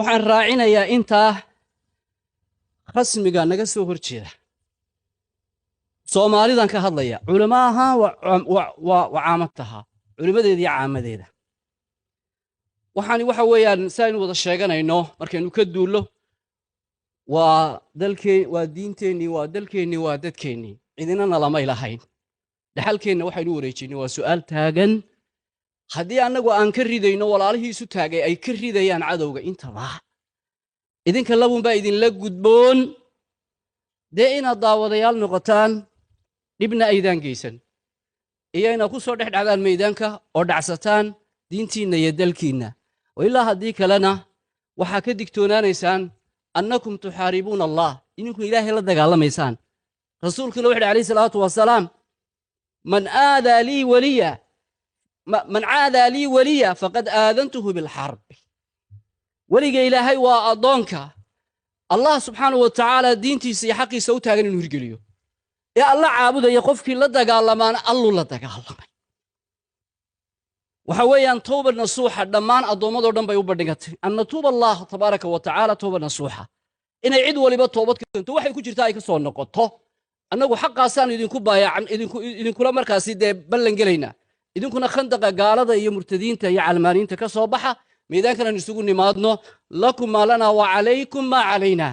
waxaan raacinayaa intaa rasmiga naga soo horjeeda Soomaalidan ka hadlaya culimaaha waa caamataha culimadeedii caamadeeda waxaan waxa weeyaan saynu wada sheeganayno markaynu ka duulo waa dalkeen waa diinteeni waa dalkeeni waa dadkeeni cidina lama ilahayn dhaxalkeena waxaynu wareejinay waa su'aal taagan haddii anagu aan ka ridayno walaalihiisu taagay ay ka ridayaan cadowga intaba idinka labun baa idin la gudboon dee inaad daawadayaal noqotaan dhibna aydan geysan iyayna ku soo dhexdhacdaan meedaanka oo dhacsataan diintiina iyo dalkiina ilaa haddii kalena waxaa ka digtoonaanaysaan annakum tuxaaribuuna allah idinku ilaahay la dagaalamaysaan rasuulkuna wuxuu calayhi salaatu wasalaam man caadaa lii waliya faqad aadantuhu bilxarb weliga ilaahay waa addoonka allah subxaanahu wa tacaala diintiisa iyo xaqiisa u taagan inuu hirgeliyo ee alla caabudaya qofkii la dagaalamaana alluu la dagaalamay waxa weeyaan tawba nasuuxa dhammaan addoommadoo dhan bay u bandhigatay an natuuba allah tabaaraka wa tacaala tawba nasuuxa inay cid waliba toobad ka keento waxay ku jirtaa ay ka soo noqoto annagu xaqaasaan idinku baayacan idinkula markaasi dee ballan gelaynaa idinkuna khandaqa gaalada iyo murtadiinta iyo calmaaniinta ka soo baxa meedaankana isugu nimaadno lakum maa lanaa wa calaykum maa calaynaa